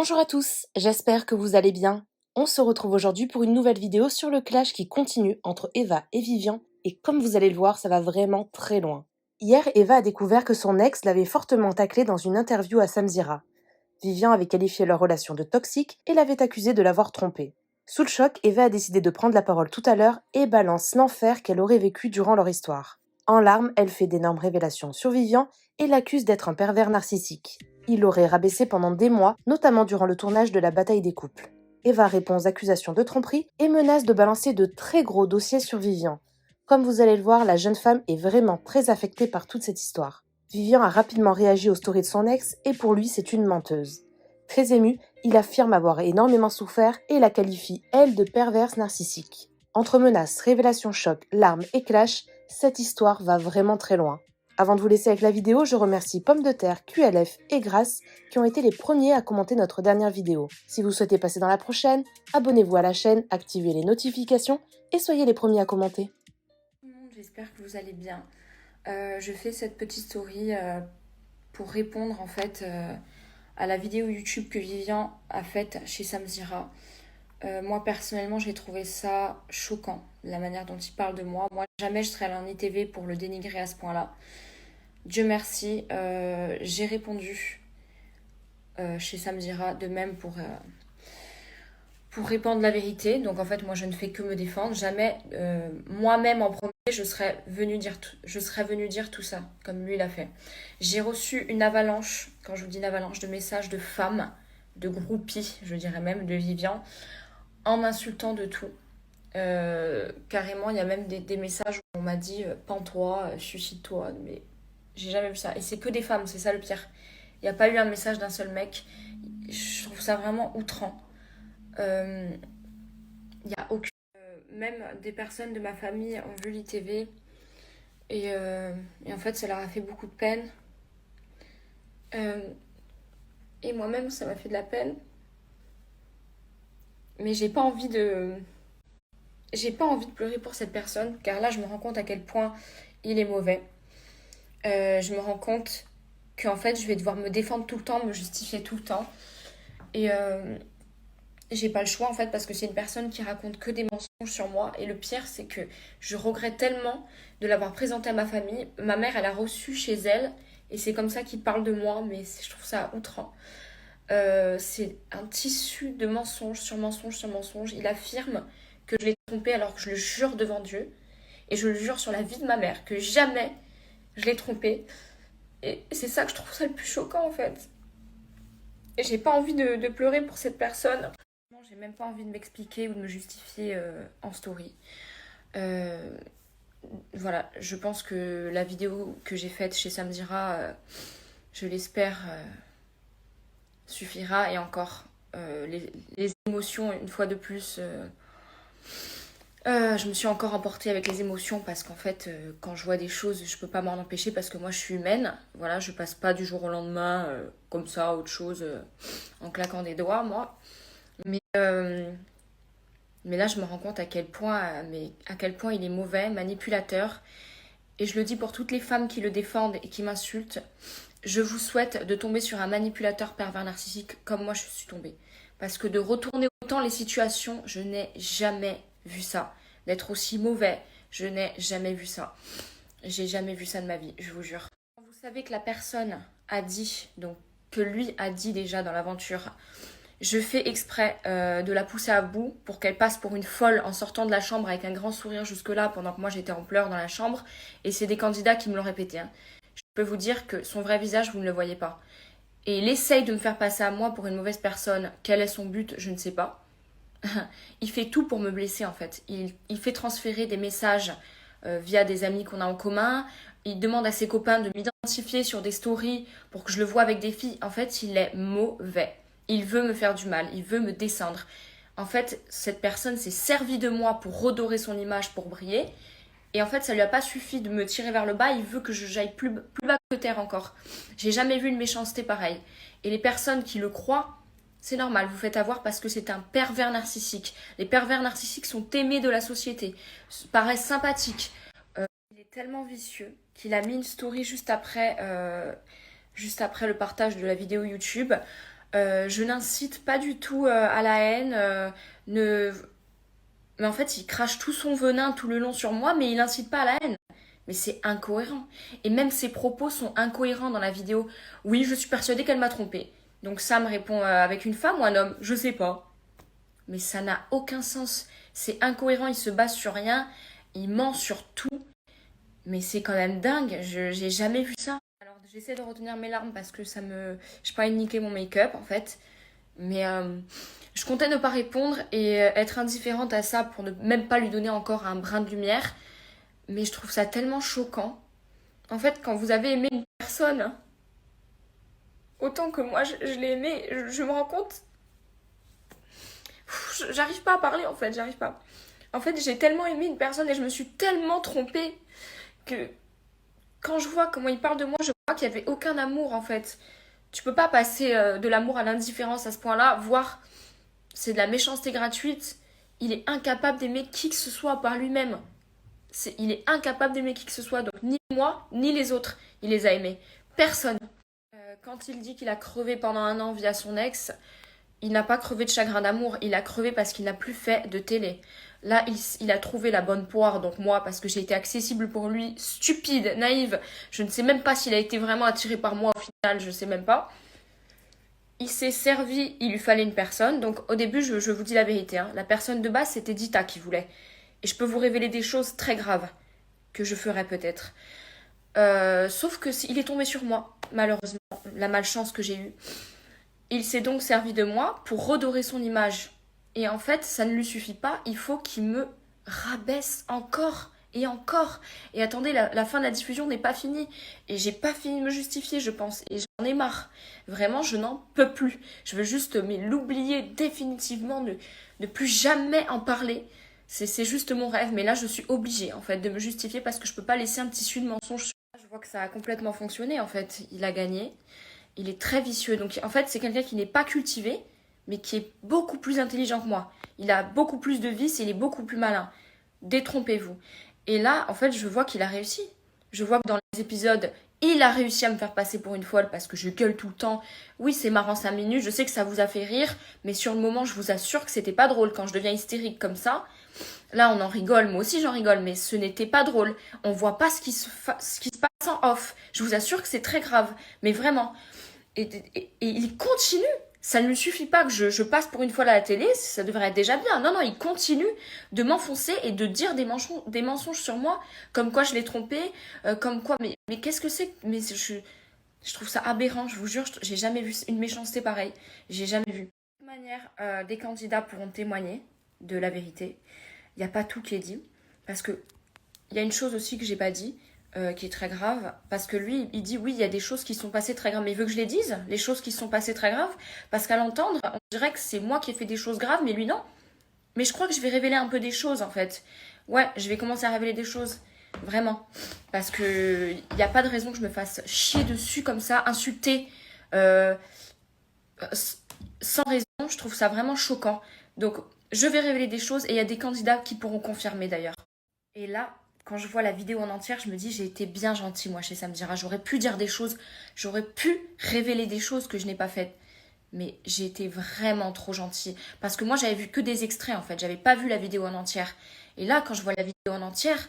Bonjour à tous, j'espère que vous allez bien. On se retrouve aujourd'hui pour une nouvelle vidéo sur le clash qui continue entre Eva et Vivian, et comme vous allez le voir, ça va vraiment très loin. Hier, Eva a découvert que son ex l'avait fortement taclée dans une interview à Samzira. Vivian avait qualifié leur relation de toxique et l'avait accusée de l'avoir trompée. Sous le choc, Eva a décidé de prendre la parole tout à l'heure et balance l'enfer qu'elle aurait vécu durant leur histoire. En larmes, elle fait d'énormes révélations sur Vivian et l'accuse d'être un pervers narcissique. Il l'aurait rabaissé pendant des mois, notamment durant le tournage de la bataille des couples. Eva répond aux accusations de tromperie et menace de balancer de très gros dossiers sur Vivian. Comme vous allez le voir, la jeune femme est vraiment très affectée par toute cette histoire. Vivian a rapidement réagi aux stories de son ex et pour lui c'est une menteuse. Très ému, il affirme avoir énormément souffert et la qualifie, elle, de perverse narcissique. Entre menaces, révélations choc, larmes et clash, cette histoire va vraiment très loin. Avant de vous laisser avec la vidéo, je remercie Pomme de Terre, QLF et Grace qui ont été les premiers à commenter notre dernière vidéo. Si vous souhaitez passer dans la prochaine, abonnez-vous à la chaîne, activez les notifications et soyez les premiers à commenter. J'espère que vous allez bien. Je fais cette petite story pour répondre en fait à la vidéo YouTube que Vivian a faite chez Samzira. Moi personnellement j'ai trouvé ça choquant, la manière dont il parle de moi. Moi jamais je serais allée en ITV pour le dénigrer à ce point-là. Dieu merci, j'ai répondu chez Samzira de même pour répandre la vérité. Donc en fait moi je ne fais que me défendre. Jamais moi-même en premier je serais venue dire tout ça comme lui l'a fait. J'ai reçu une avalanche, quand je vous dis une avalanche, de messages de femmes, de groupies, je dirais même, de Vivian, en m'insultant de tout. Carrément il y a même des messages où on m'a dit pends-toi, suicide-toi, mais j'ai jamais vu ça. Et c'est que des femmes, c'est ça le pire. Il n'y a pas eu un message d'un seul mec. Je trouve ça vraiment outrant. Il y a aucune... même des personnes de ma famille ont vu l'ITV et en fait ça leur a fait beaucoup de peine. Et moi-même ça m'a fait de la peine. Mais j'ai pas envie de... J'ai pas envie de pleurer pour cette personne car là je me rends compte à quel point il est mauvais. Je me rends compte qu'en fait je vais devoir me défendre tout le temps, me justifier tout le temps. Et j'ai pas le choix en fait parce que c'est une personne qui raconte que des mensonges sur moi et le pire c'est que je regrette tellement de l'avoir présenté à ma famille. Ma mère elle a reçu chez elle et c'est comme ça qu'il parle de moi mais je trouve ça outrant. C'est un tissu de mensonges sur mensonges sur mensonges. Il affirme que je l'ai trompé alors que je le jure devant Dieu et je le jure sur la vie de ma mère que jamais je l'ai trompé et c'est ça que je trouve ça le plus choquant en fait. Et j'ai pas envie de pleurer pour cette personne. J'ai même pas envie de m'expliquer ou de me justifier en story. Euh, voilà, je pense que la vidéo que j'ai faite chez Samdira, je l'espère, suffira. Et encore, les émotions, une fois de plus, je me suis encore emportée avec les émotions parce qu'en fait, quand je vois des choses, je peux pas m'en empêcher parce que moi je suis humaine. Voilà, je passe pas du jour au lendemain comme ça à autre chose en claquant des doigts, moi. Mais, euh, mais là, je me rends compte à quel point il est mauvais, manipulateur. Et je le dis pour toutes les femmes qui le défendent et qui m'insultent. Je vous souhaite de tomber sur un manipulateur pervers narcissique comme moi je suis tombée. Parce que de retourner autant les situations, je n'ai jamais vu ça. D'être aussi mauvais, je n'ai jamais vu ça. J'ai jamais vu ça de ma vie, je vous jure. Vous savez que la personne a dit, donc que lui a dit déjà dans l'aventure, je fais exprès de la pousser à bout pour qu'elle passe pour une folle en sortant de la chambre avec un grand sourire jusque-là pendant que moi j'étais en pleurs dans la chambre. Et c'est des candidats qui me l'ont répété. Hein. Je peux vous dire que son vrai visage, vous ne le voyez pas. Et il essaye de me faire passer à moi pour une mauvaise personne. Quel est son but, je ne sais pas. Il fait tout pour me blesser en fait. Il fait transférer des messages via des amis qu'on a en commun. Il demande à ses copains de m'identifier sur des stories pour que je le voie avec des filles. En fait, il est mauvais. Il veut me faire du mal, il veut me descendre. En fait, cette personne s'est servie de moi pour redorer son image, pour briller. Et en fait, ça lui a pas suffi de me tirer vers le bas, il veut que j'aille plus bas que terre encore. J'ai jamais vu une méchanceté pareille. Et les personnes qui le croient, c'est normal, vous faites avoir parce que c'est un pervers narcissique. Les pervers narcissiques sont aimés de la société, paraissent sympathiques. Il est tellement vicieux qu'il a mis une story juste après le partage de la vidéo YouTube Je n'incite pas du tout à la haine. Ne... Mais en fait, il crache tout son venin tout le long sur moi, mais il n'incite pas à la haine. Mais c'est incohérent. Et même ses propos sont incohérents dans la vidéo. Oui, je suis persuadée qu'elle m'a trompée. Donc Sam répond avec une femme ou un homme? Je sais pas. Mais ça n'a aucun sens. C'est incohérent, il se base sur rien. Il ment sur tout. Mais c'est quand même dingue. J'ai jamais vu ça. Alors j'essaie de retenir mes larmes parce que ça me... J'ai pas envie de niquer mon make-up en fait. Mais je comptais ne pas répondre et être indifférente à ça pour ne même pas lui donner encore un brin de lumière. Mais je trouve ça tellement choquant. En fait, quand vous avez aimé une personne, autant que moi je l'ai aimée, je me rends compte. J'arrive pas à parler en fait, j'arrive pas. En fait, j'ai tellement aimé une personne et je me suis tellement trompée que quand je vois comment il parle de moi, je vois qu'il n'y avait aucun amour en fait. Tu peux pas passer de l'amour à l'indifférence à ce point-là, voire c'est de la méchanceté gratuite. Il est incapable d'aimer qui que ce soit par lui-même. Il est incapable d'aimer qui que ce soit, donc ni moi, ni les autres, il les a aimés. Personne. Quand il dit qu'il a crevé pendant 1 an via son ex, il n'a pas crevé de chagrin d'amour, il a crevé parce qu'il n'a plus fait de télé. Là, il a trouvé la bonne poire, donc moi, parce que j'ai été accessible pour lui, stupide, naïve, je ne sais même pas s'il a été vraiment attiré par moi au final, je sais même pas. Il s'est servi, il lui fallait une personne, donc au début, je vous dis la vérité, hein, la personne de base, c'était Dita qui voulait. Et je peux vous révéler des choses très graves que je ferais peut-être. Sauf que il est tombé sur moi, malheureusement, la malchance que j'ai eue. Il s'est donc servi de moi pour redorer son image. Et en fait, ça ne lui suffit pas, il faut qu'il me rabaisse encore et encore. Et attendez, la fin de la diffusion n'est pas finie. Et j'ai pas fini de me justifier, je pense. Et j'en ai marre. Vraiment, je n'en peux plus. Je veux juste l'oublier définitivement, ne plus jamais en parler. C'est juste mon rêve, mais là je suis obligée en fait de me justifier parce que je peux pas laisser un tissu de mensonge. Je vois que ça a complètement fonctionné en fait, il a gagné. Il est très vicieux, donc en fait c'est quelqu'un qui n'est pas cultivé, mais qui est beaucoup plus intelligent que moi. Il a beaucoup plus de vices et il est beaucoup plus malin. Détrompez-vous. Et là en fait je vois qu'il a réussi. Je vois que dans les épisodes, il a réussi à me faire passer pour une folle parce que je gueule tout le temps. Oui, c'est marrant 5 minutes, je sais que ça vous a fait rire, mais sur le moment, je vous assure que c'était pas drôle quand je deviens hystérique comme ça. Là, on en rigole, moi aussi j'en rigole, mais ce n'était pas drôle. On voit pas ce qui se passe en off. Je vous assure que c'est très grave, mais vraiment. Et il continue. Ça ne lui suffit pas que je passe pour une fois à la télé, ça devrait être déjà bien. Non, non, il continue de m'enfoncer et de dire des mensonges sur moi, comme quoi je l'ai trompé, comme quoi. Mais qu'est-ce que c'est? Mais je trouve ça aberrant, je vous jure, j'ai jamais vu une méchanceté pareille. J'ai jamais vu. De toute manière, des candidats pourront témoigner de la vérité. Il n'y a pas tout qui est dit. Parce que il y a une chose aussi que j'ai pas dit, qui est très grave. Parce que lui, il dit oui, il y a des choses qui sont passées très graves. Mais il veut que je les dise, les choses qui sont passées très graves. Parce qu'à l'entendre, on dirait que c'est moi qui ai fait des choses graves, mais lui non. Mais je crois que je vais révéler un peu des choses en fait. Ouais, je vais commencer à révéler des choses. Vraiment. Parce que il n'y a pas de raison que je me fasse chier dessus comme ça, insulter sans raison. Je trouve ça vraiment choquant. Donc, je vais révéler des choses et il y a des candidats qui pourront confirmer d'ailleurs. Et là, quand je vois la vidéo en entière, je me dis j'ai été bien gentille moi chez Sam Dira. J'aurais pu dire des choses, j'aurais pu révéler des choses que je n'ai pas faites. Mais j'ai été vraiment trop gentille. Parce que moi, j'avais vu que des extraits en fait. J'avais pas vu la vidéo en entière. Et là, quand je vois la vidéo en entière,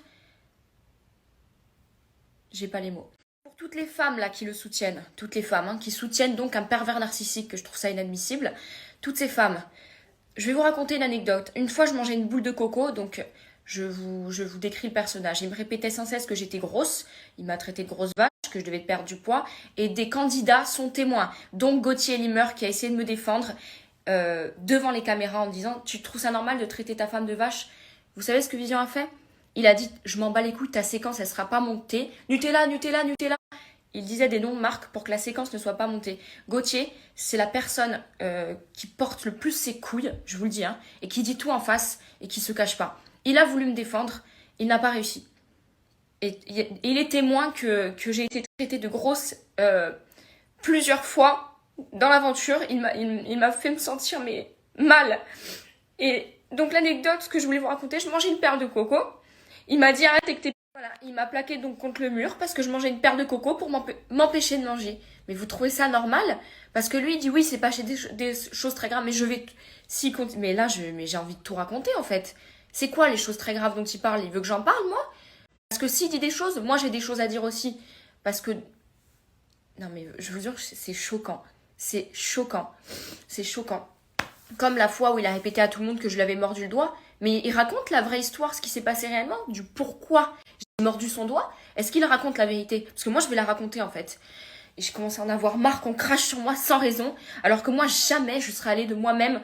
j'ai pas les mots. Pour toutes les femmes là qui le soutiennent, toutes les femmes qui soutiennent donc un pervers narcissique, que je trouve ça inadmissible, toutes ces femmes, je vais vous raconter une anecdote. Une fois, je mangeais une boule de coco, donc je vous décris le personnage. Il me répétait sans cesse que j'étais grosse, il m'a traité de grosse vache, que je devais perdre du poids, et des candidats sont témoins, donc Gauthier Limer qui a essayé de me défendre devant les caméras en disant « Tu trouves ça normal de traiter ta femme de vache ?» Vous savez ce que Vivian a fait? Il a dit « Je m'en bats les couilles, ta séquence, elle sera pas montée. Nutella, Nutella, Nutella !» Il disait des noms de marques pour que la séquence ne soit pas montée. Gauthier, c'est la personne qui porte le plus ses couilles, je vous le dis, et qui dit tout en face et qui se cache pas. Il a voulu me défendre, il n'a pas réussi. Et il est témoin que j'ai été traitée de grosse plusieurs fois dans l'aventure. Il m'a fait me sentir mais mal. Et donc l'anecdote que je voulais vous raconter, je mangeais une paire de coco. Il m'a dit arrête avec tes Voilà, il m'a plaqué donc contre le mur parce que je mangeais une paire de coco pour m'empêcher de manger. Mais vous trouvez ça normal? Parce que lui, il dit oui, c'est pas chez des choses très graves, mais je vais... Si, mais là, mais j'ai envie de tout raconter, en fait. C'est quoi les choses très graves dont il parle? Il veut que j'en parle, moi? Parce que s'il dit des choses, moi, j'ai des choses à dire aussi. Parce que... Non, mais je vous jure, c'est choquant. C'est choquant. C'est choquant. Comme la fois où il a répété à tout le monde que je lui avais mordu le doigt. Mais il raconte la vraie histoire, ce qui s'est passé réellement, du pourquoi j'ai mordu son doigt. Est-ce qu'il raconte la vérité? Parce que moi, je vais la raconter, en fait. Et je commence à en avoir marre qu'on crache sur moi sans raison. Alors que moi, jamais je serais allée de moi-même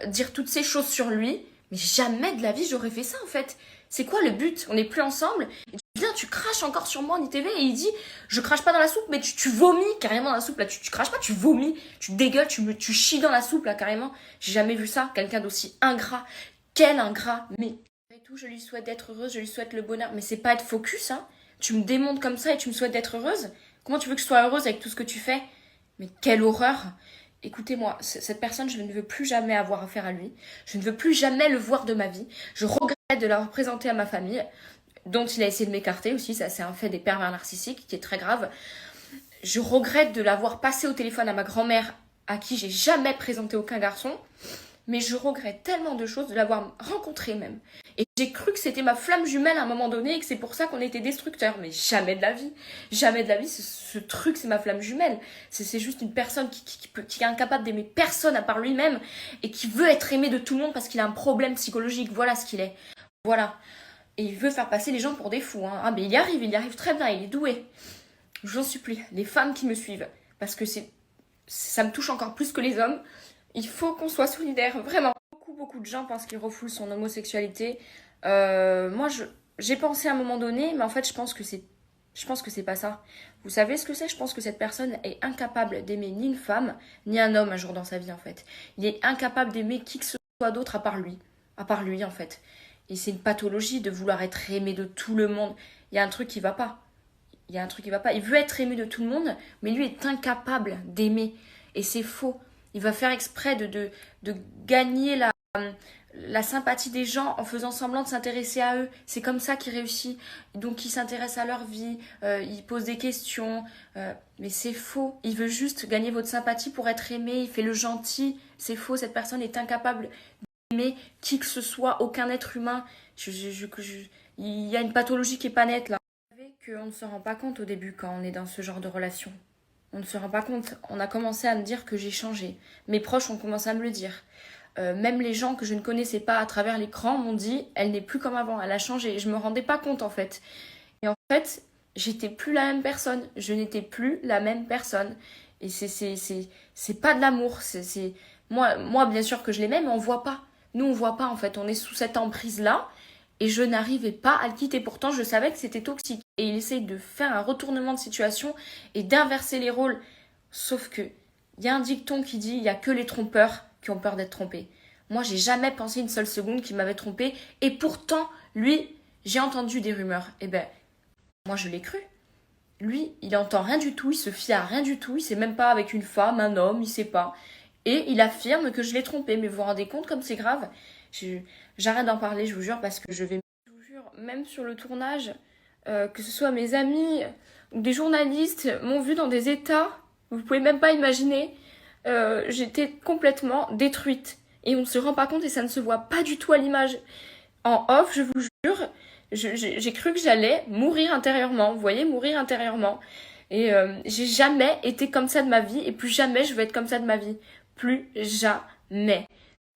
dire toutes ces choses sur lui. Mais jamais de la vie, j'aurais fait ça, en fait. C'est quoi le but? On n'est plus ensemble. Et tu viens, tu craches encore sur moi en ITV et il dit, je crache pas dans la soupe, mais tu vomis carrément dans la soupe. Là, tu craches pas, tu vomis, tu dégueules, tu chies dans la soupe, là, carrément. J'ai jamais vu ça. Quelqu'un d'aussi ingrat. Quel ingrat. Mais, et tout, je lui souhaite d'être heureuse, je lui souhaite le bonheur. Mais c'est pas être focus, hein. Tu me démontes comme ça et tu me souhaites d'être heureuse? Comment tu veux que je sois heureuse avec tout ce que tu fais? Mais quelle horreur! Écoutez-moi, cette personne, je ne veux plus jamais avoir affaire à lui. Je ne veux plus jamais le voir de ma vie. Je regrette de l'avoir présenté à ma famille, dont il a essayé de m'écarter aussi. Ça, c'est un fait des pervers narcissiques qui est très grave. Je regrette de l'avoir passé au téléphone à ma grand-mère, à qui j'ai jamais présenté aucun garçon. Mais je regrette tellement de choses, de l'avoir rencontré même. Et j'ai cru que c'était ma flamme jumelle à un moment donné et que c'est pour ça qu'on était destructeurs. Mais jamais de la vie. Jamais de la vie, ce truc, c'est ma flamme jumelle. C'est juste une personne qui est incapable d'aimer personne à part lui-même et qui veut être aimé de tout le monde parce qu'il a un problème psychologique. Voilà ce qu'il est. Voilà. Et il veut faire passer les gens pour des fous. Hein. Ah, mais il y arrive très bien, il est doué. Je vous en supplie, les femmes qui me suivent, parce que ça me touche encore plus que les hommes. Il faut qu'on soit solidaires, vraiment. Beaucoup de gens pensent qu'il refoule son homosexualité. Moi, j'ai pensé à un moment donné, mais en fait, je pense que c'est pas ça. Vous savez ce que c'est? Je pense que cette personne est incapable d'aimer ni une femme, ni un homme un jour dans sa vie, en fait. Il est incapable d'aimer qui que ce soit d'autre à part lui. À part lui, en fait. Et c'est une pathologie de vouloir être aimé de tout le monde. Il y a un truc qui va pas. Il y a un truc qui va pas. Il veut être aimé de tout le monde, mais lui est incapable d'aimer. Et c'est faux. Il va faire exprès de gagner la sympathie des gens en faisant semblant de s'intéresser à eux. C'est comme ça qu'il réussit. Donc il s'intéresse à leur vie, il pose des questions. Mais c'est faux. Il veut juste gagner votre sympathie pour être aimé. Il fait le gentil. C'est faux. Cette personne est incapable d'aimer qui que ce soit, aucun être humain. Il y a une pathologie qui est pas nette là. Vous savez qu'on ne se rend pas compte au début quand on est dans ce genre de relation. On ne se rend pas compte. On a commencé à me dire que j'ai changé. Mes proches ont commencé à me le dire. Même les gens que je ne connaissais pas à travers l'écran m'ont dit « Elle n'est plus comme avant, elle a changé. » Je me rendais pas compte en fait. Et en fait, j'étais plus la même personne. Je n'étais plus la même personne. Et c'est pas de l'amour. Moi, bien sûr que je l'aimais, mais on voit pas. Nous, on voit pas en fait. On est sous cette emprise-là. Et je n'arrivais pas à le quitter. Pourtant, je savais que c'était toxique. Et il essaye de faire un retournement de situation et d'inverser les rôles. Sauf que, il y a un dicton qui dit, il n'y a que les trompeurs qui ont peur d'être trompés. Moi, j'ai jamais pensé une seule seconde qu'il m'avait trompé. Et pourtant, lui, j'ai entendu des rumeurs. Eh ben, moi, je l'ai cru. Lui, il entend rien du tout, il se fie à rien du tout. Il sait même pas avec une femme, un homme, il sait pas. Et il affirme que je l'ai trompé. Mais vous vous rendez compte comme c'est grave? J'arrête d'en parler, je vous jure, parce que je vous jure, même sur le tournage, que ce soit mes amis ou des journalistes m'ont vu dans des états, vous pouvez même pas imaginer, j'étais complètement détruite. Et on ne se rend pas compte et ça ne se voit pas du tout à l'image. En off, je vous jure, j'ai cru que j'allais mourir intérieurement, vous voyez, mourir intérieurement. Et j'ai jamais été comme ça de ma vie et plus jamais je veux être comme ça de ma vie. Plus jamais.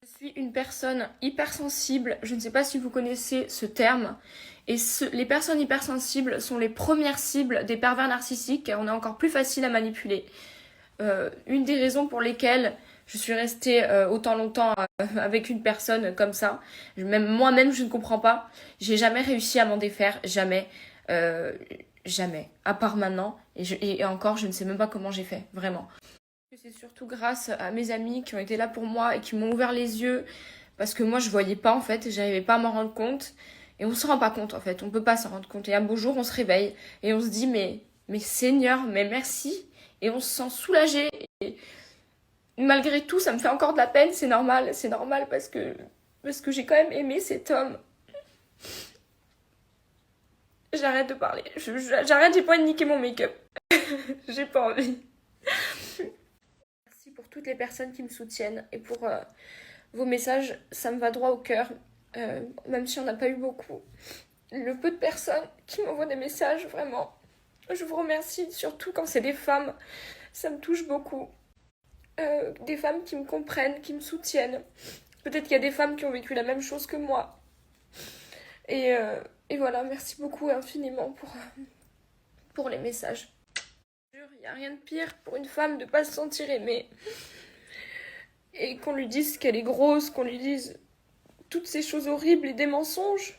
Je suis une personne hypersensible, je ne sais pas si vous connaissez ce terme, et les personnes hypersensibles sont les premières cibles des pervers narcissiques car on est encore plus facile à manipuler. Une des raisons pour lesquelles je suis restée autant longtemps avec une personne comme ça, même moi-même je ne comprends pas, j'ai jamais réussi à m'en défaire, jamais, jamais, à part maintenant, et encore je ne sais même pas comment j'ai fait, vraiment. C'est surtout grâce à mes amis qui ont été là pour moi et qui m'ont ouvert les yeux parce que moi je voyais pas en fait, j'arrivais pas à m'en rendre compte et on se rend pas compte en fait, on peut pas s'en rendre compte et un beau jour on se réveille et on se dit mais Seigneur, mais merci et on se sent soulagé et malgré tout ça me fait encore de la peine, c'est normal parce que j'ai quand même aimé cet homme. J'arrête de parler. J'arrête, j'ai pas envie de niquer mon make-up. J'ai pas envie. Merci pour toutes les personnes qui me soutiennent et pour vos messages. Ça me va droit au cœur, même si on n'a pas eu beaucoup. Le peu de personnes qui m'envoient des messages, vraiment, je vous remercie. Surtout quand c'est des femmes, ça me touche beaucoup. Des femmes qui me comprennent, qui me soutiennent. Peut-être qu'il y a des femmes qui ont vécu la même chose que moi. Et voilà, merci beaucoup infiniment pour les messages. Il n'y a rien de pire pour une femme de ne pas se sentir aimée. Et qu'on lui dise qu'elle est grosse, qu'on lui dise toutes ces choses horribles et des mensonges,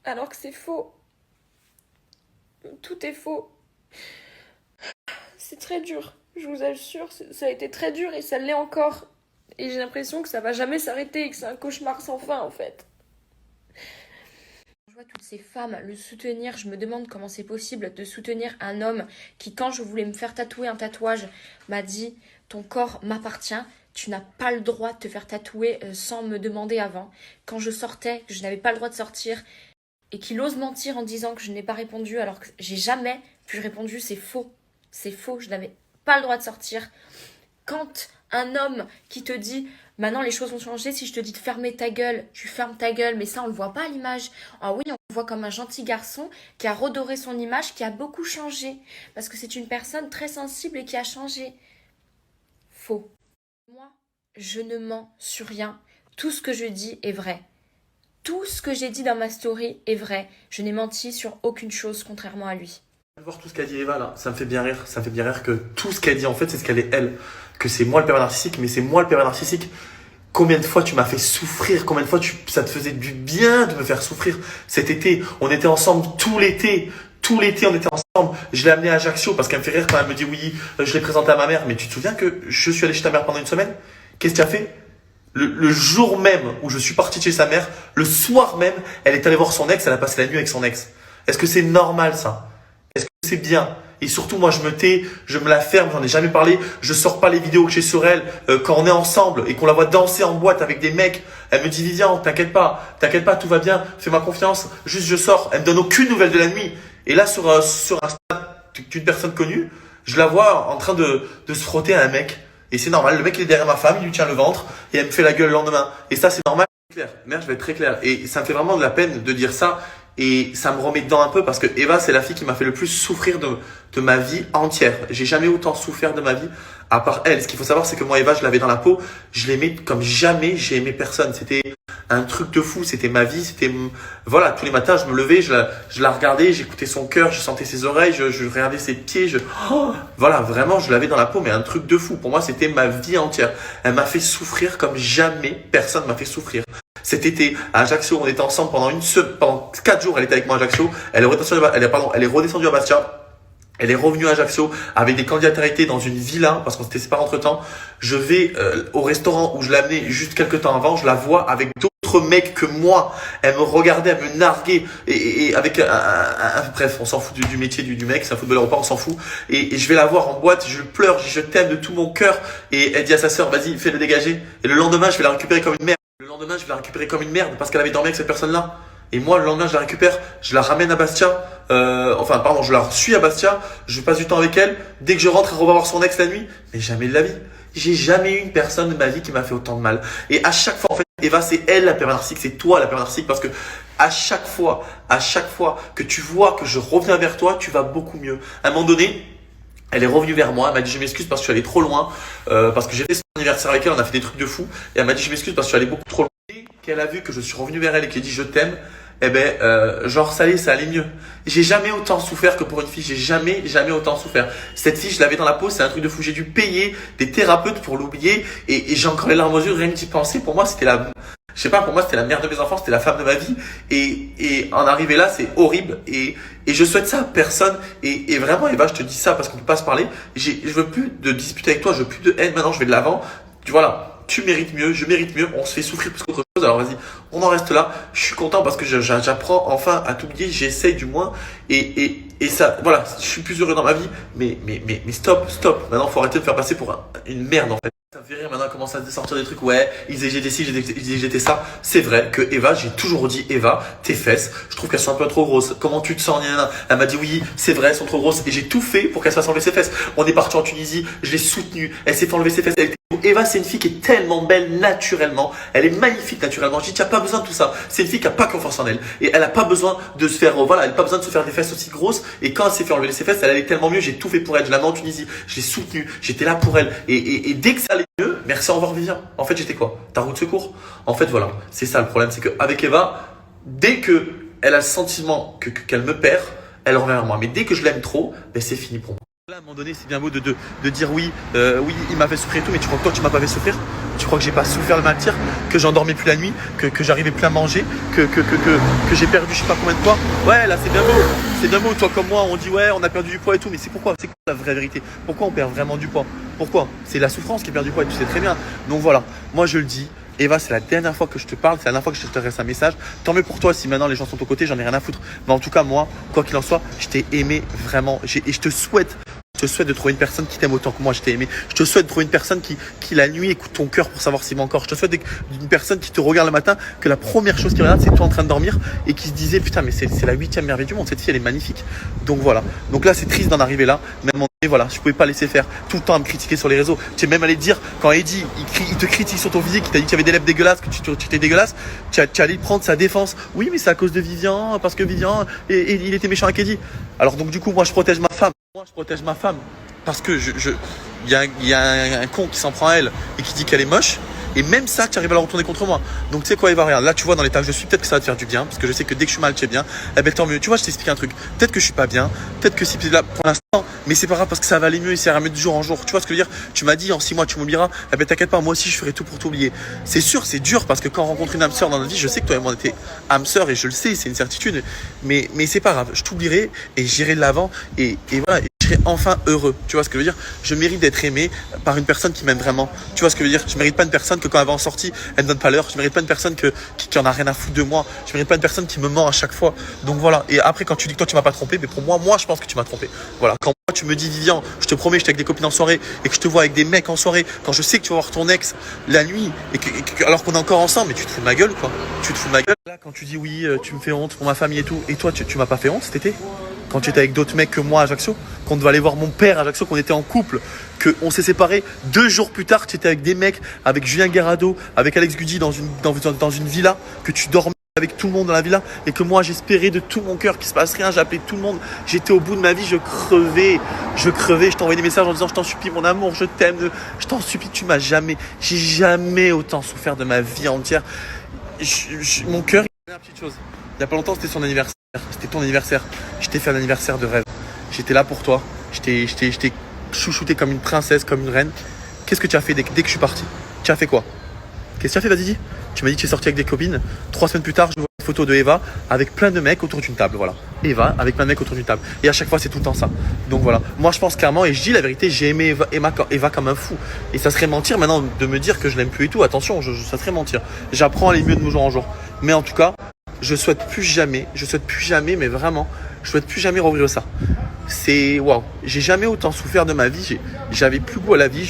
alors que c'est faux. Tout est faux. C'est très dur, je vous assure, ça a été très dur et ça l'est encore. Et j'ai l'impression que ça va jamais s'arrêter et que c'est un cauchemar sans fin en fait. Je vois toutes ces femmes le soutenir, je me demande comment c'est possible de soutenir un homme qui, quand je voulais me faire tatouer un tatouage, m'a dit « Ton corps m'appartient, tu n'as pas le droit de te faire tatouer sans me demander avant. » Quand je sortais, que je n'avais pas le droit de sortir, et qu'il ose mentir en disant que je n'ai pas répondu alors que j'ai jamais pu répondre, c'est faux. C'est faux, je n'avais pas le droit de sortir. Quand un homme qui te dit « Maintenant, les choses ont changé, si je te dis de fermer ta gueule, tu fermes ta gueule. » Mais ça, on le voit pas à l'image. Ah oui, on le voit comme un gentil garçon qui a redoré son image, qui a beaucoup changé. Parce que c'est une personne très sensible et qui a changé. Faux. Moi, je ne mens sur rien. Tout ce que je dis est vrai. Tout ce que j'ai dit dans ma story est vrai. Je n'ai menti sur aucune chose, contrairement à lui. Voir tout ce qu'a dit Eva là, ça me fait bien rire. Ça me fait bien rire que tout ce qu'elle dit en fait, c'est ce qu'elle est elle. Que c'est moi le pervers narcissique, mais c'est moi le pervers narcissique. Combien de fois tu m'as fait souffrir, combien de fois ça te faisait du bien de me faire souffrir. Cet été, on était ensemble tout l'été. Tout l'été, on était ensemble. Je l'ai amené à Ajaccio parce qu'elle me fait rire quand elle me dit oui, je l'ai présenté à ma mère. Mais tu te souviens que je suis allé chez ta mère pendant une semaine? Qu'est-ce que tu as fait? Le jour même où je suis parti chez sa mère, le soir même, elle est allée voir son ex, elle a passé la nuit avec son ex. Est-ce que c'est normal ça? Est-ce que c'est bien? Et surtout, moi, je me tais, je me la ferme, j'en ai jamais parlé. Je sors pas les vidéos que j'ai sur elle quand on est ensemble et qu'on la voit danser en boîte avec des mecs. Elle me dit, Vivian, t'inquiète pas, tout va bien, fais-moi confiance. Juste, je sors. Elle me donne aucune nouvelle de la nuit. Et là, sur un stade d'une personne connue, je la vois en train de se frotter à un mec. Et c'est normal. Le mec, il est derrière ma femme, il lui tient le ventre et elle me fait la gueule le lendemain. Et ça, c'est normal. Clair. Merde, je vais être très clair. Et ça me fait vraiment de la peine de dire ça. Et ça me remet dedans un peu parce que Eva, c'est la fille qui m'a fait le plus souffrir de ma vie entière. J'ai jamais autant souffert de ma vie à part elle. Ce qu'il faut savoir, c'est que moi, Eva, je l'avais dans la peau. Je l'aimais comme jamais j'ai aimé personne. C'était un truc de fou. C'était ma vie. C'était, voilà, tous les matins, je me levais, je la regardais, j'écoutais son cœur, je sentais ses oreilles, je regardais ses pieds. Voilà, vraiment, je l'avais dans la peau, mais un truc de fou. Pour moi, c'était ma vie entière. Elle m'a fait souffrir comme jamais personne m'a fait souffrir. Cet été, à Ajaccio, on était ensemble pendant 4 jours, elle était avec moi à Ajaccio. Elle est redescendue à Bastia. Elle est revenue à Ajaccio avec des candidaturités dans une villa parce qu'on s'était séparés entre temps. Je vais au restaurant où je l'ai amenée juste quelques temps avant. Je la vois avec d'autres mecs que moi. Elle me regardait, elle me narguait et avec bref, on s'en fout du métier du mec, c'est un footballeur ou pas, on s'en fout. Et je vais la voir en boîte, je pleure, je t'aime de tout mon cœur. Et elle dit à sa sœur, vas-y, fais-le dégager. Et le lendemain, je vais la récupérer comme une merde. Parce qu'elle avait dormi avec cette personne-là. Et moi, le lendemain, je la récupère, je la ramène à Bastia. Je la suis à Bastia. Je passe du temps avec elle. Dès que je rentre, elle va voir son ex la nuit. Mais jamais de la vie. J'ai jamais eu une personne de ma vie qui m'a fait autant de mal. Et à chaque fois, en fait, Eva, c'est elle la pervers narcissique, c'est toi la pervers narcissique parce que à chaque fois que tu vois que je reviens vers toi, tu vas beaucoup mieux. À un moment donné, elle est revenue vers moi, elle m'a dit je m'excuse parce que je suis allé trop loin, parce que j'ai fait son anniversaire avec elle, on a fait des trucs de fou, et elle m'a dit je m'excuse parce que je suis allé beaucoup trop loin. Et qu'elle a vu que je suis revenu vers elle et qu'elle a dit je t'aime, genre ça allait mieux. J'ai jamais autant souffert que pour une fille, j'ai jamais autant souffert. Cette fille, je l'avais dans la peau, c'est un truc de fou. J'ai dû payer des thérapeutes pour l'oublier et j'ai encore les larmes aux yeux, rien que d'y penser. Pour moi, c'était pour moi, c'était la mère de mes enfants, c'était la femme de ma vie. Et en arriver là, c'est horrible. Et je souhaite ça à personne. Et vraiment, Eva, je te dis ça parce qu'on peut pas se parler. Je veux plus de disputer avec toi, je veux plus de haine. Maintenant, je vais de l'avant. Voilà. Tu mérites mieux, je mérite mieux, on se fait souffrir plus qu'autre chose. Alors vas-y, on en reste là. Je suis content parce que j'apprends enfin à t'oublier, j'essaye du moins. Et ça, voilà, je suis plus heureux dans ma vie. Mais stop. Maintenant, faut arrêter de me faire passer pour une merde en fait. Ça me fait rire maintenant, commence à sortir des trucs. Ouais, ils disaient j'étais ci, ils disaient j'étais ça. C'est vrai que Eva, j'ai toujours dit Eva, tes fesses, je trouve qu'elles sont un peu trop grosses. Comment tu te sens? Elle m'a dit oui, c'est vrai, elles sont trop grosses. Et j'ai tout fait pour qu'elle se fasse enlever ses fesses. On est parti en Tunisie, je l'ai soutenue, elle s'est fait enlever ses fesses. Eva, c'est une fille qui est tellement belle naturellement. Elle est magnifique naturellement. Je dis, tu n'as pas besoin de tout ça. C'est une fille qui n'a pas confiance en elle. Et elle n'a pas besoin de se faire, voilà, elle n'a pas besoin de se faire des fesses aussi grosses. Et quand elle s'est fait enlever ses fesses, elle allait tellement mieux. J'ai tout fait pour elle. Je la mets en Tunisie. Je l'ai soutenue. J'étais là pour elle. Et dès que ça allait mieux, merci, au revoir, Vivien. En fait, j'étais quoi? Ta roue de secours? En fait, voilà. C'est ça le problème. C'est qu'avec Eva, dès que elle a le sentiment qu'elle me perd, elle revient vers moi. Mais dès que je l'aime trop, ben, c'est fini pour moi. Là, à un moment donné, c'est bien beau de dire oui, oui, il m'a fait souffrir et tout, mais tu crois que toi, tu m'as pas fait souffrir? Tu crois que j'ai pas souffert le matin, que j'endormais plus la nuit, que j'arrivais plus à manger, que j'ai perdu je sais pas combien de poids? Ouais, là, c'est bien beau. C'est bien beau. Toi comme moi, on dit ouais, on a perdu du poids et tout, mais c'est pourquoi? C'est quoi la vraie vérité? Pourquoi on perd vraiment du poids? Pourquoi? C'est la souffrance qui perd du poids et tu sais très bien. Donc voilà, moi je le dis. Eva, c'est la dernière fois que je te parle, c'est la dernière fois que je te reste un message. Tant mieux pour toi si maintenant les gens sont de ton côté, j'en ai rien à foutre. Mais en tout cas, moi, quoi qu'il en soit, je t'ai aimé vraiment. Et je te souhaite de trouver une personne qui t'aime autant que moi je t'ai aimé. Je te souhaite de trouver une personne qui la nuit écoute ton cœur pour savoir s'il va encore. Je te souhaite d'une personne qui te regarde le matin, que la première chose qu'il regarde c'est toi en train de dormir et qui se disait putain mais c'est la 8e merveille du monde, cette fille elle est magnifique. Donc voilà. Donc là c'est triste d'en arriver là. Mais à un moment donné, voilà, je pouvais pas laisser faire tout le temps à me critiquer sur les réseaux. Tu es même allé te dire quand Eddie il te critique sur ton physique, il t'a dit que tu avais des lèvres dégueulasses, que tu étais dégueulasse, tu allais prendre sa défense. Oui mais c'est à cause de Vivian, parce que Vivian et il était méchant avec Eddie. Alors donc du coup moi je protège ma femme. Parce que y a un con qui s'en prend à elle et qui dit qu'elle est moche. Et même ça, tu arrives à la retourner contre moi. Donc tu sais quoi, Eva, regarde, là tu vois dans l'état que je suis, peut-être que ça va te faire du bien, parce que je sais que dès que je suis mal, tu es bien. Eh ben tant mieux. Tu vois, je t'explique un truc. Peut-être que je suis pas bien, peut-être que si là pour l'instant, mais c'est pas grave parce que ça va aller mieux et ça ira mieux de jour en jour. Tu vois ce que je veux dire? Tu m'as dit en 6 mois tu m'oublieras. Eh ben t'inquiète pas, moi aussi je ferai tout pour t'oublier. C'est sûr, c'est dur parce que quand on rencontre une âme sœur dans notre vie, je sais que toi et moi on était âme sœur et je le sais, c'est une certitude. Mais c'est pas grave, je t'oublierai et j'irai de l'avant et voilà. Je serai enfin heureux. Tu vois ce que je veux dire? Je mérite d'être aimé par une personne qui m'aime vraiment. Tu vois ce que je veux dire? Je mérite pas une personne que quand elle va en sortie, elle me donne pas l'heure. Je mérite pas une personne qui en a rien à foutre de moi. Je mérite pas une personne qui me ment à chaque fois. Donc voilà. Et après, quand tu dis que toi tu m'as pas trompé, mais pour moi je pense que tu m'as trompé. Voilà. Quand moi tu me dis Vivian, je te promets, j'étais avec des copines en soirée et que je te vois avec des mecs en soirée, quand je sais que tu vas voir ton ex la nuit alors qu'on est encore ensemble, mais tu te fous de ma gueule quoi. Tu te fous de ma gueule. Là, quand tu dis oui, tu me fais honte pour ma famille et tout, et toi tu m'as pas fait honte cet été? Quand tu étais avec d'autres mecs que moi à Ajaccio, qu'on devait aller voir mon père à Ajaccio, qu'on était en couple, qu'on s'est séparés 2 jours plus tard, tu étais avec des mecs, avec Julien Guerrado, avec Alex Gudy dans une villa, que tu dormais avec tout le monde dans la villa et que moi j'espérais de tout mon cœur qu'il se passe rien, j'ai appelé tout le monde, j'étais au bout de ma vie, je crevais, je t'envoyais des messages en disant je t'en supplie mon amour, je t'aime, je t'en supplie, j'ai jamais autant souffert de ma vie entière. Mon cœur, il y a une petite chose. Il y a pas longtemps, c'était son anniversaire. C'était ton anniversaire. Je t'ai fait un anniversaire de rêve. J'étais là pour toi. Je t'ai chouchouté comme une princesse, comme une reine. Qu'est-ce que tu as fait dès que je suis parti? Tu as fait quoi? Qu'est-ce que tu as fait? Vas-y, dis. Tu m'as dit que tu es sorti avec des copines. 3 semaines plus tard, je vois une photo de Eva avec plein de mecs autour d'une table. Voilà. Eva avec plein de mecs autour d'une table. Et à chaque fois, c'est tout le temps ça. Donc voilà. Moi, je pense clairement, et je dis la vérité, j'ai aimé Eva comme un fou. Et ça serait mentir maintenant de me dire que je l'aime plus et tout. Attention, ça serait mentir. J'apprends à aller mieux de jour en jour. Mais en tout cas, je souhaite plus jamais, mais vraiment, je souhaite plus jamais revivre ça. C'est waouh, j'ai jamais autant souffert de ma vie, j'avais plus goût à la vie,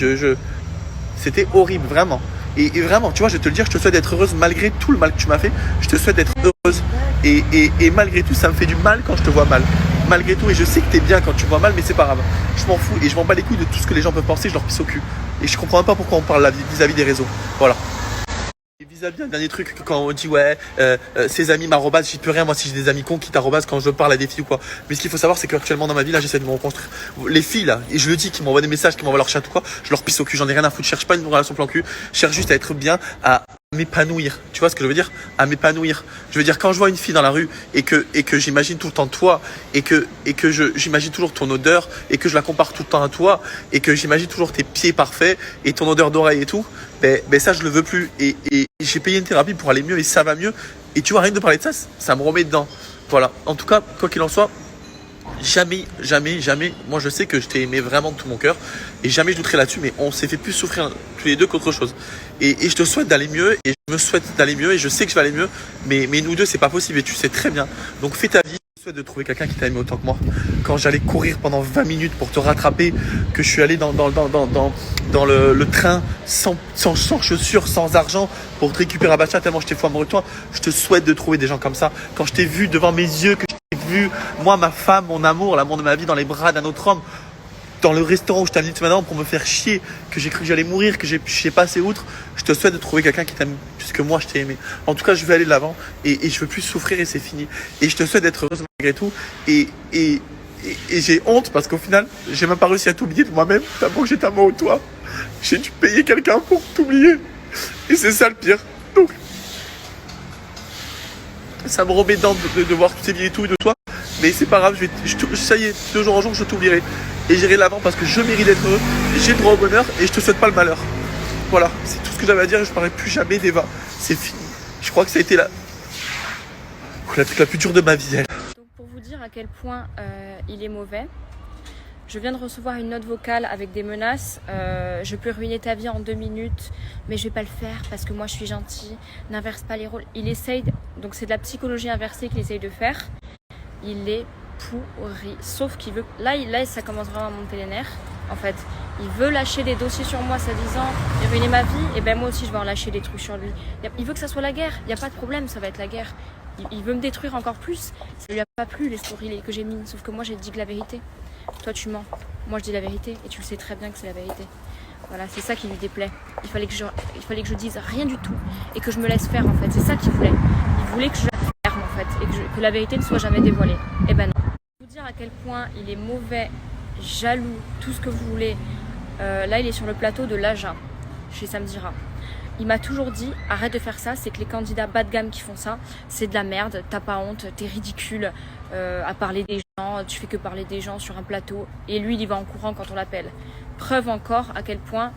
c'était horrible, vraiment. Et vraiment, tu vois, je vais te le dire, je te souhaite d'être heureuse malgré tout le mal que tu m'as fait, je te souhaite d'être heureuse. Et malgré tout, ça me fait du mal quand je te vois mal. Malgré tout, et je sais que t'es bien quand tu me vois mal, mais c'est pas grave. Je m'en fous et je m'en bats les couilles de tout ce que les gens peuvent penser, je leur pisse au cul. Et je comprends même pas pourquoi on parle vis-à-vis des réseaux. Voilà. Vis-à-vis un dernier truc, quand on dit ouais, ses amis m'arrobasent, j'y peux rien, moi si j'ai des amis cons qui t'arrobasent quand je parle à des filles ou quoi. Mais ce qu'il faut savoir, c'est qu'actuellement dans ma vie, là, j'essaie de me reconstruire. Les filles, là, et je le dis, qui m'envoient des messages, qui m'envoient leur chat ou quoi, je leur pisse au cul, j'en ai rien à foutre, je cherche pas une relation plan cul, je cherche juste à être bien, à m'épanouir. Tu vois ce que je veux dire? À m'épanouir. Je veux dire, quand je vois une fille dans la rue et que j'imagine tout le temps toi et que j'imagine toujours ton odeur et que je la compare tout le temps à toi et que j'imagine toujours tes pieds parfaits et ton odeur d'oreille et tout, ben ça je le veux plus et j'ai payé une thérapie pour aller mieux et ça va mieux et tu vois, rien de parler de ça, ça me remet dedans. Voilà. En tout cas, quoi qu'il en soit, jamais, moi je sais que je t'ai aimé vraiment de tout mon cœur et jamais je douterai là-dessus, mais on s'est fait plus souffrir tous les deux qu'autre chose. Et je te souhaite d'aller mieux et je me souhaite d'aller mieux et je sais que je vais aller mieux, mais nous deux c'est pas possible et tu sais très bien. Donc fais ta vie, je te souhaite de trouver quelqu'un qui t'a aimé autant que moi. Quand j'allais courir pendant 20 minutes pour te rattraper, que je suis allé dans le train sans chaussures, sans argent pour te récupérer à Bachat tellement j'étais fou amoureux de toi. Je te souhaite de trouver des gens comme ça. Quand je t'ai vu devant mes yeux, que je t'ai vu, moi, ma femme, mon amour, l'amour de ma vie dans les bras d'un autre homme, dans le restaurant où je t'ai amené maintenant pour me faire chier, que j'ai cru que j'allais mourir, que je sais pas assez outre, je te souhaite de trouver quelqu'un qui t'aime plus que moi je t'ai aimé. En tout cas, je vais aller de l'avant et je veux plus souffrir et c'est fini. Et je te souhaite d'être heureuse malgré tout. Et j'ai honte parce qu'au final, j'ai même pas réussi à t'oublier de moi-même, tellement que j'étais amoureux de toi. J'ai dû payer quelqu'un pour t'oublier. Et c'est ça le pire. Donc, ça me remet dedans de voir toutes ces vies et tout de toi. Mais c'est pas grave, ça y est, de jour en jour, je t'oublierai. Et j'irai de l'avant parce que je mérite d'être heureux, j'ai le droit au bonheur et je te souhaite pas le malheur. Voilà, c'est tout ce que j'avais à dire et je parlerai plus jamais d'Eva. C'est fini. Je crois que ça a été la plus dure de ma vie. Elle. Donc pour vous dire à quel point il est mauvais, je viens de recevoir une note vocale avec des menaces. Je peux ruiner ta vie en 2 minutes, mais je vais pas le faire parce que moi je suis gentille. N'inverse pas les rôles. Il essaye, donc c'est de la psychologie inversée qu'il essaye de faire. Il est pourri, sauf qu'il veut, là ça commence vraiment à monter les nerfs en fait. Il veut lâcher des dossiers sur moi, soi-disant ruiner ma vie, et ben moi aussi je vais en lâcher des trucs sur lui. Il veut que ça soit la guerre, il n'y a pas de problème, ça va être la guerre. Il veut me détruire encore plus, ça lui a pas plu les stories que j'ai mis, sauf que moi j'ai dit que la vérité. Toi tu mens, moi je dis la vérité et tu le sais très bien que c'est la vérité. Voilà, c'est ça qui lui déplaît. Il fallait que je dise rien du tout et que je me laisse faire en fait, c'est ça qu'il voulait. Il voulait que je la ferme en fait et que la vérité ne soit jamais dévoilée. Et ben non. Vous dire à quel point il est mauvais, jaloux, tout ce que vous voulez. Là, il est sur le plateau de l'Agen, chez Samdira. Il m'a toujours dit, arrête de faire ça, c'est que les candidats bas de gamme qui font ça, c'est de la merde, t'as pas honte, t'es ridicule à parler des gens, tu fais que parler des gens sur un plateau. Et lui, il y va en courant quand on l'appelle. Preuve encore à quel point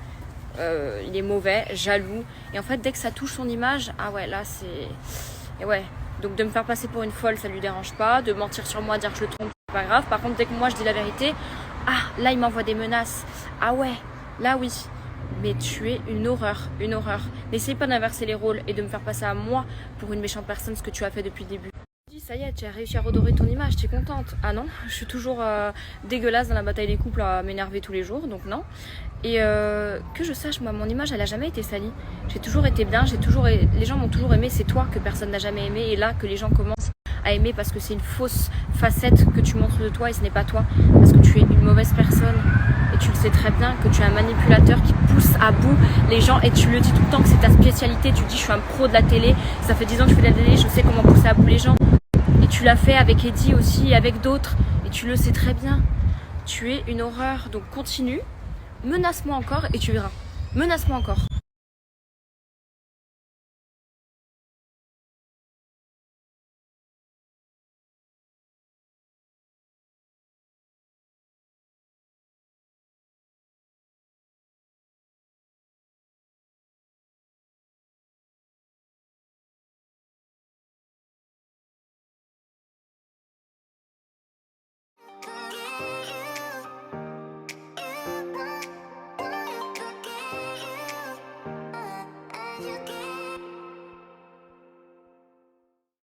il est mauvais, jaloux. Et en fait, dès que ça touche son image, ah ouais, là, c'est... Et ouais. Donc de me faire passer pour une folle, ça lui dérange pas. De mentir sur moi, dire que je le trompe, c'est pas grave. Par contre, dès que moi je dis la vérité, ah, là il m'envoie des menaces. Ah ouais, là oui. Mais tu es une horreur, une horreur. N'essaye pas d'inverser les rôles et de me faire passer à moi pour une méchante personne, ce que tu as fait depuis le début. Ça y est, tu as réussi à redorer ton image, tu es contente. Ah non, je suis toujours dégueulasse dans la bataille des couples à m'énerver tous les jours, donc non. Et que je sache, moi, mon image, elle a jamais été salie. J'ai toujours été bien, les gens m'ont toujours aimé, c'est toi que personne n'a jamais aimé. Et là, que les gens commencent à aimer parce que c'est une fausse facette que tu montres de toi et ce n'est pas toi. Parce que tu es une mauvaise personne. Et tu le sais très bien, que tu es un manipulateur qui pousse à bout les gens. Et tu le dis tout le temps que c'est ta spécialité. Tu dis, je suis un pro de la télé. Ça fait 10 ans que je fais de la télé, je sais comment pousser à bout les gens. Et tu l'as fait avec Eddie aussi et avec d'autres. Et tu le sais très bien. Tu es une horreur. Donc continue. Menace-moi encore et tu verras. Menace-moi encore.